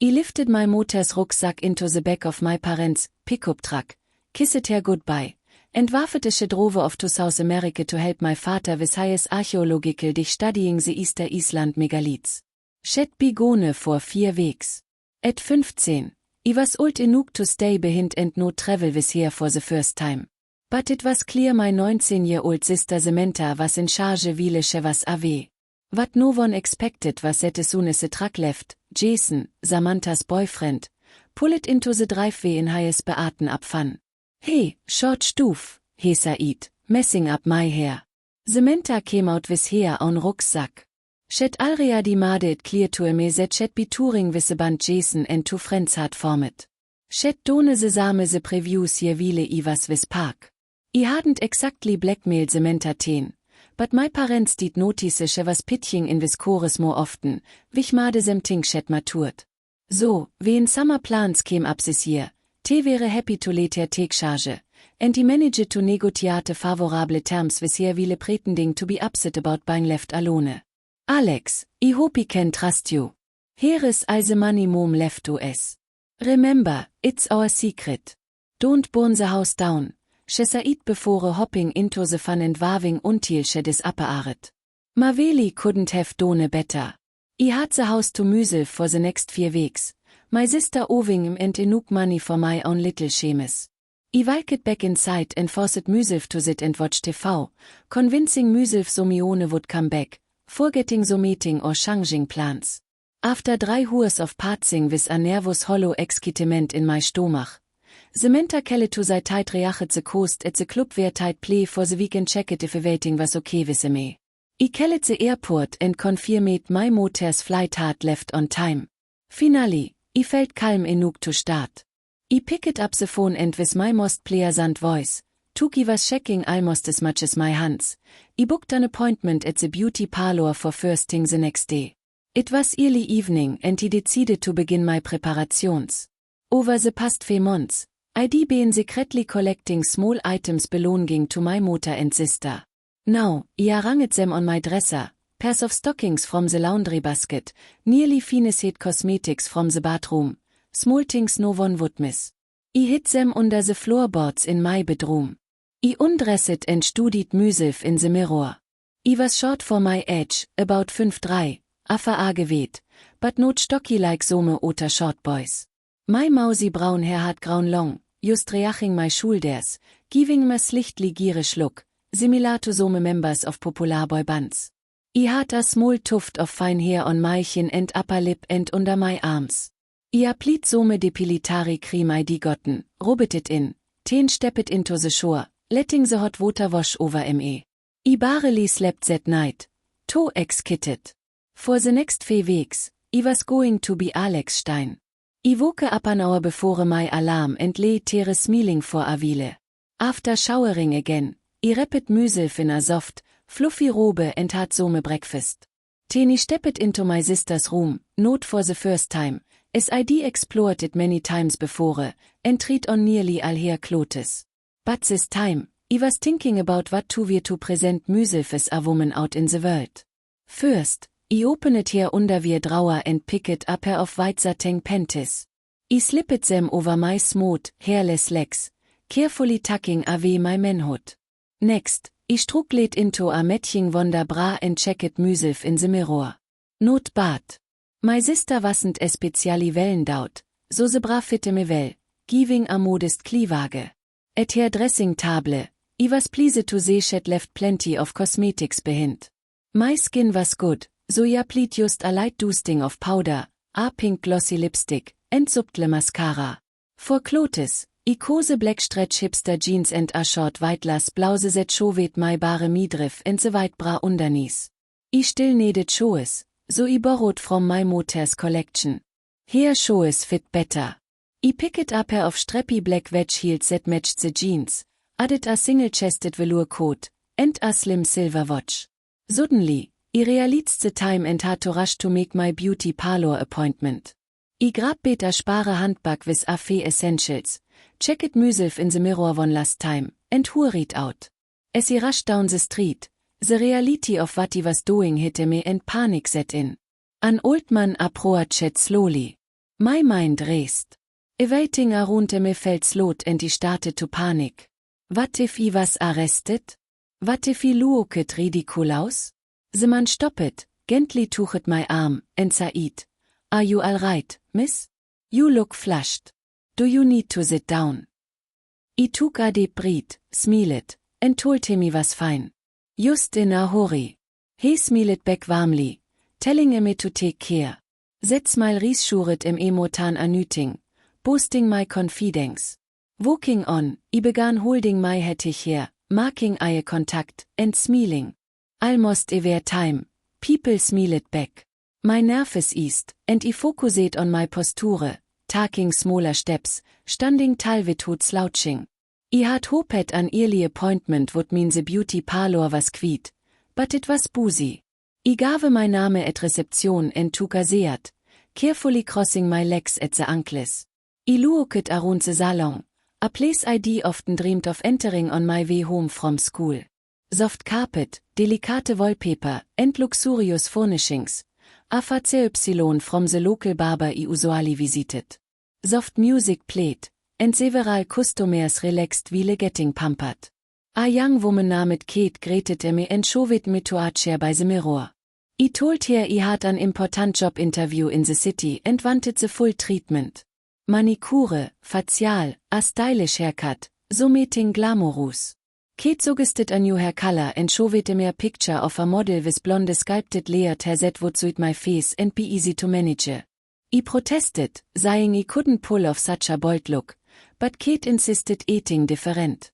I lifted my mother's rucksack into the back of my parents' pickup truck, kissed her goodbye, and warfete drove off to South America to help my father with his archaeological dig studying the Easter Island megaliths. Shed be gone for 4 weeks. At 15, I was old enough to stay behind and no travel with her for the first time. But it was clear my 19-year-old sister Samantha was in charge while she was away. What no one expected was that as soon as the truck left, Jason, Samantha's boyfriend, pulled into the driveway in his Beaten up fun. Hey, short stoof, he said, messing up my hair. Samantha came out with hair on rucksack. She'd already made it clear to me that she'd be touring with the band Jason and 2 friends had formed. She'd done the same the previews year while I was with Park. I hadn't exactly blackmailed Samantha teen, but my parents did notice she was pitching in this chorus more often, which made them think she'd matured. So, when summer plans came up this year, they were happy to let her take charge, and he managed to negotiate favorable terms with her while pretending to be upset about being left alone. Alex, I hope I can trust you. Here is all the money mom left to us. Remember, it's our secret. Don't burn the house down, she said before hopping into the fun and waving until she disappeared. Maveli couldn't have done better. I had the house to myself for the next 4 weeks, my sister owing him and enough money for my own little shames. I walked back inside and forced myself to sit and watch TV, convincing myself Somione would come back, forgetting the meeting or changing plans. After 3 hours of patzing with a nervous hollow excitement in my stomach, Samantha called to the tight reached the coast at the club where tight play for the weekend checked if waiting was okay with me. I called the airport and confirmed my mother's flight had left on time. Finally, I felt calm enough to start. I picked up the phone and with my most pleasant voice, Tuki was shaking almost as much as my hands. I booked an appointment at the beauty parlor for first thing the next day. It was early evening and I decided to begin my preparations. Over the past 4 months, I'd been secretly collecting small items belonging to my mother and sister. Now, I arranged them on my dresser, pairs of stockings from the laundry basket, nearly finished cosmetics from the bathroom, small things no one would miss. I hid them under the floorboards in my bedroom. I undressed and studied myself in the mirror. I was short for my age, about 5'3", after geweiht, but not stocky like some other short boys. My mousy brown hair had grown long, just reaching my shoulders, giving me a slightly girish look, similar to some members of popular boy bands. I had a small tuft of fine hair on my chin and upper lip and under my arms. I applied some depilatory cream I'd gotten, rubbed it in, then stepped into the shower, letting the hot water wash over me. I barely slept that night, too excited. For the next 4 weeks, I was going to be Alex Stein. I woke up an hour before my alarm and lay there smiling for a while. After showering again, I wrapped myself in a soft, fluffy robe and had some breakfast. Then I stepped into my sister's room, not for the first time, as I'd explored it many times before, and tried on nearly all her clothes. But this time, I was thinking about what to wear to present myself as a woman out in the world. First, I opened her underwear drawer and picked up a pair of white satin panties. I slipped them over my smooth, hairless legs, carefully tucking away my manhood. Next, I struggled into a matching wonder bra and checked myself in the mirror. Not bad. My sister wasn't especially well endowed, so the bra fit me well, giving a modest cleavage. At her dressing table, I was pleased to see she'd left plenty of cosmetics behind. My skin was good, so I applied just a light dusting of powder, a pink glossy lipstick, and subtle mascara. For clothes, I chose black stretch hipster jeans and a short white lace blouse that showed my bare midriff and the white bra underneath. I still needed shoes, so I borrowed from my mother's collection. Here shoes fit better. I picked up a pair of strappy black wedge heels that matched the jeans, added a single-chested velour coat, and a slim silver watch. Suddenly, I realized the time and had to rush to make my beauty parlor appointment. I grabbed a spare handbag with a few essentials, checked myself in the mirror one last time, and hurried out. As I rushed down the street, the reality of what I was doing hit me and panic set in. An old man approached slowly. My mind raced. Evading arunte me felt slot and I started to panic. What if I was arrested? What if I looked ridiculous? The man stopped, gently touched my arm, and said, "Are you all right, miss? You look flushed. Do you need to sit down?" I took a deep breath, smiled, and told him I was fine. Just in a hurry. He smiled back warmly, telling me to take care. That smile reassured me more than anything, boosting my confidence. Walking on, I began holding my head here, making eye contact, and smiling. Almost every time, people smiled back. My nerves eased, and I focused on my posture, taking smaller steps, standing tall without slouching. I had hoped an early appointment would mean the beauty parlor was quiet, but it was busy. I gave my name at reception and took a seat, carefully crossing my legs at the ankles. I looked around the salon, a place I often dreamed of entering on my way home from school. Soft carpet, delicate wallpaper, and luxurious furnishings. A FCY from the local barber I usually visited. Soft music played, and several customers relaxed while getting pampered. A young woman named Kate greeted me and showed me to a chair by the mirror. I told her I had an important job interview in the city and wanted the full treatment. Manicure, facial, a stylish haircut, something glamorous. Kate suggested a new hair color and showed me a picture of a model with blonde sculpted layered hair that would suit my face and be easy to manage. I protested, saying I couldn't pull off such a bold look, but Kate insisted eating different.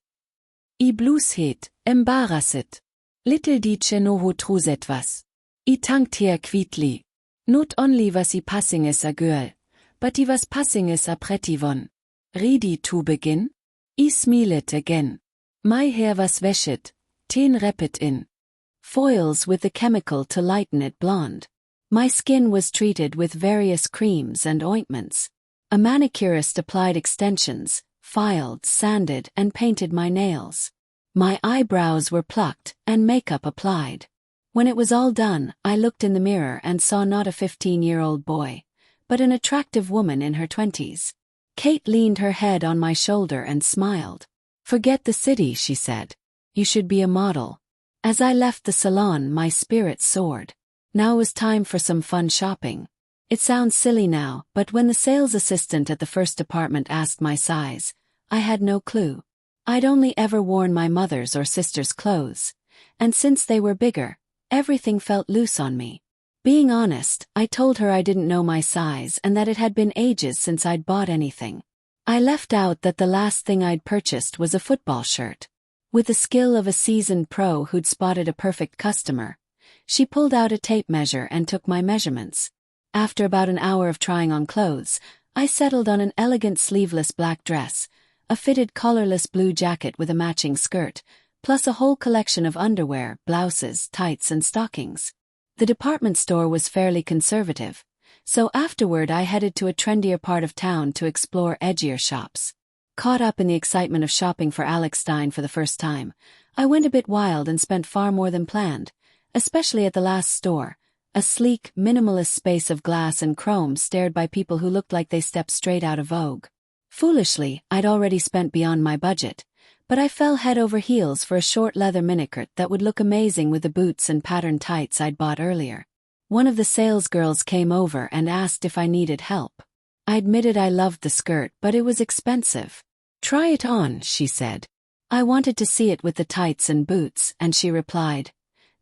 I blushed, embarrassed. Little did she know how true that was. I thanked her quickly. Not only was I passing as a girl, but I was passing as a pretty one. Ready to begin? I smiled again. My hair was washed, tan wrapped in foils with the chemical to lighten it blonde. My skin was treated with various creams and ointments. A manicurist applied extensions, filed, sanded, and painted my nails. My eyebrows were plucked and makeup applied. When it was all done, I looked in the mirror and saw not a 15-year-old boy, but an attractive woman in her 20s. Kate leaned her head on my shoulder and smiled. "Forget the city," she said. "You should be a model." As I left the salon, my spirits soared. Now was time for some fun shopping. It sounds silly now, but when the sales assistant at the first department asked my size, I had no clue. I'd only ever worn my mother's or sister's clothes, and since they were bigger, everything felt loose on me. Being honest, I told her I didn't know my size and that it had been ages since I'd bought anything. I left out that the last thing I'd purchased was a football shirt. With the skill of a seasoned pro who'd spotted a perfect customer, she pulled out a tape measure and took my measurements. After about an hour of trying on clothes, I settled on an elegant sleeveless black dress, a fitted collarless blue jacket with a matching skirt, plus a whole collection of underwear, blouses, tights, and stockings. The department store was fairly conservative, so afterward I headed to a trendier part of town to explore edgier shops. Caught up in the excitement of shopping for Alex Stein for the first time, I went a bit wild and spent far more than planned, especially at the last store, a sleek, minimalist space of glass and chrome stared by people who looked like they stepped straight out of Vogue. Foolishly, I'd already spent beyond my budget, but I fell head over heels for a short leather miniskirt that would look amazing with the boots and patterned tights I'd bought earlier. One of the salesgirls came over and asked if I needed help. I admitted I loved the skirt, but it was expensive. "Try it on," she said. I wanted to see it with the tights and boots, and she replied,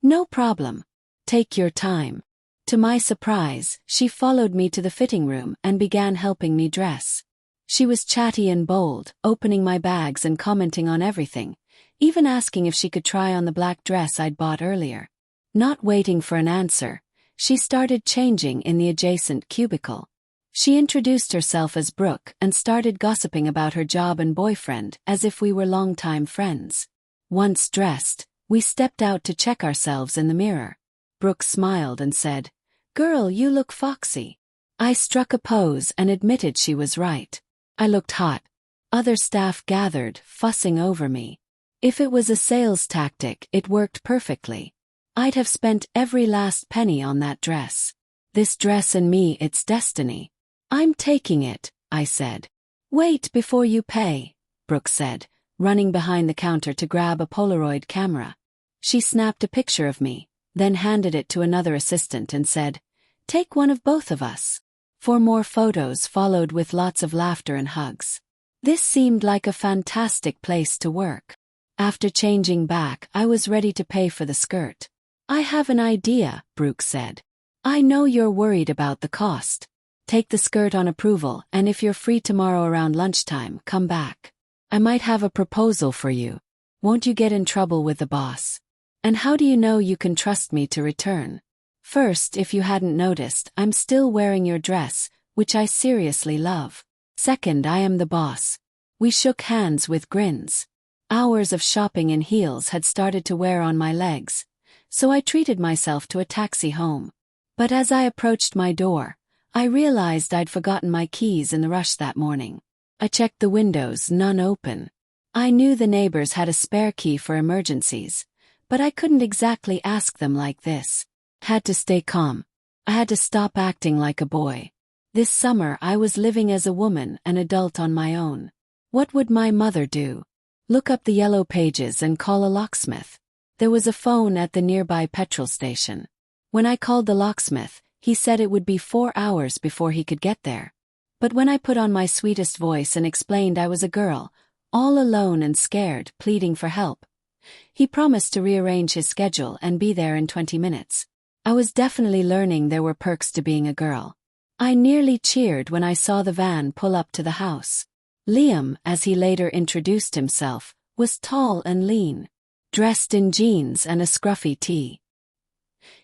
"No problem. Take your time." To my surprise, she followed me to the fitting room and began helping me dress. She was chatty and bold, opening my bags and commenting on everything, even asking if she could try on the black dress I'd bought earlier. Not waiting for an answer, she started changing in the adjacent cubicle. She introduced herself as Brooke and started gossiping about her job and boyfriend as if we were longtime friends. Once dressed, we stepped out to check ourselves in the mirror. Brooke smiled and said, "Girl, you look foxy." I struck a pose and admitted she was right. I looked hot. Other staff gathered, fussing over me. If it was a sales tactic, it worked perfectly. I'd have spent every last penny on that dress. This dress and me, it's destiny. I'm taking it, I said. Wait before you pay, Brooke said, running behind the counter to grab a Polaroid camera. She snapped a picture of me, then handed it to another assistant and said, "Take one of both of us." 4 more photos followed with lots of laughter and hugs. This seemed like a fantastic place to work. After changing back, I was ready to pay for the skirt. "I have an idea," Brooke said. "I know you're worried about the cost. Take the skirt on approval, and if you're free tomorrow around lunchtime, come back. I might have a proposal for you. Won't you get in trouble with the boss? And how do you know you can trust me to return? First, if you hadn't noticed, I'm still wearing your dress, which I seriously love. Second, I am the boss." We shook hands with grins. Hours of shopping in heels had started to wear on my legs, so I treated myself to a taxi home. But as I approached my door, I realized I'd forgotten my keys in the rush that morning. I checked the windows, none open. I knew the neighbors had a spare key for emergencies, but I couldn't exactly ask them like this. Had to stay calm. I had to stop acting like a boy. This summer I was living as a woman, an adult on my own. What would my mother do? Look up the yellow pages and call a locksmith. There was a phone at the nearby petrol station. When I called the locksmith, he said it would be 4 hours before he could get there. But when I put on my sweetest voice and explained I was a girl, all alone and scared, pleading for help, he promised to rearrange his schedule and be there in 20 minutes. I was definitely learning there were perks to being a girl. I nearly cheered when I saw the van pull up to the house. Liam, as he later introduced himself, was tall and lean, dressed in jeans and a scruffy tee.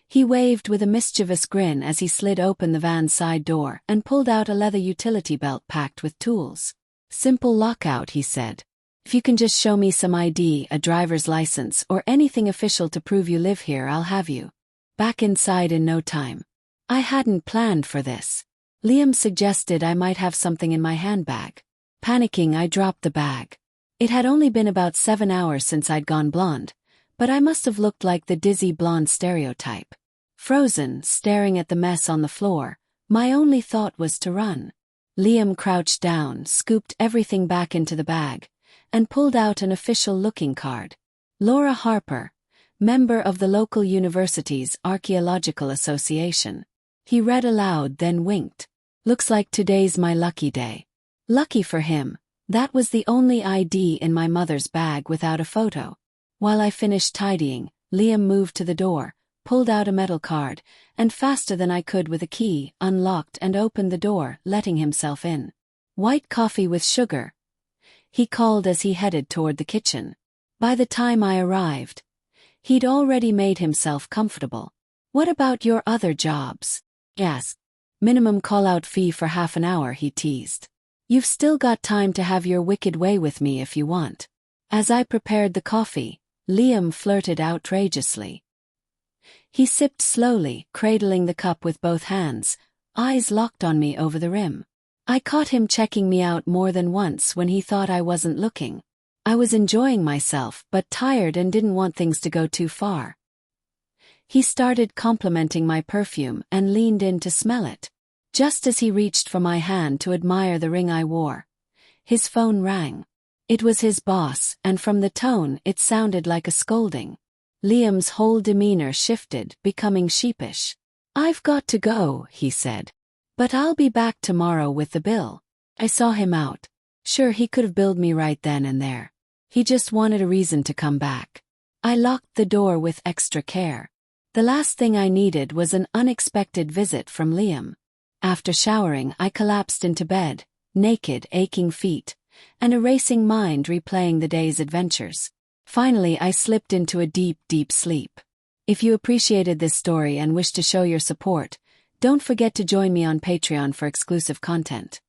He waved with a mischievous grin as he slid open the van's side door and pulled out a leather utility belt packed with tools. "Simple lockout," he said. "If you can just show me some ID, a driver's license, or anything official to prove you live here, I'll have you back inside in no time." I hadn't planned for this. Liam suggested I might have something in my handbag. Panicking, I dropped the bag. It had only been about 7 hours since I'd gone blonde, but I must have looked like the dizzy blonde stereotype. Frozen, staring at the mess on the floor, my only thought was to run. Liam crouched down, scooped everything back into the bag, and pulled out an official-looking card. "Laura Harper, member of the local university's Archaeological Association." He read aloud, then winked. "Looks like today's my lucky day." Lucky for him, that was the only ID in my mother's bag without a photo. While I finished tidying, Liam moved to the door, pulled out a metal card, and faster than I could with a key, unlocked and opened the door, letting himself in. "White coffee with sugar," he called as he headed toward the kitchen. By the time I arrived, he'd already made himself comfortable. "What about your other jobs?" "Yes. Minimum call-out fee for half an hour," he teased. "You've still got time to have your wicked way with me if you want." As I prepared the coffee, Liam flirted outrageously. He sipped slowly, cradling the cup with both hands, eyes locked on me over the rim. I caught him checking me out more than once when he thought I wasn't looking. I was enjoying myself, but tired and didn't want things to go too far. He started complimenting my perfume and leaned in to smell it. Just as he reached for my hand to admire the ring I wore, his phone rang. It was his boss, and from the tone it sounded like a scolding. Liam's whole demeanor shifted, becoming sheepish. "I've got to go," he said. "But I'll be back tomorrow with the bill." I saw him out. Sure, he could have billed me right then and there. He just wanted a reason to come back. I locked the door with extra care. The last thing I needed was an unexpected visit from Liam. After showering, I collapsed into bed, naked, aching feet, and a racing mind replaying the day's adventures. Finally, I slipped into a deep, deep sleep. If you appreciated this story and wish to show your support, don't forget to join me on Patreon for exclusive content.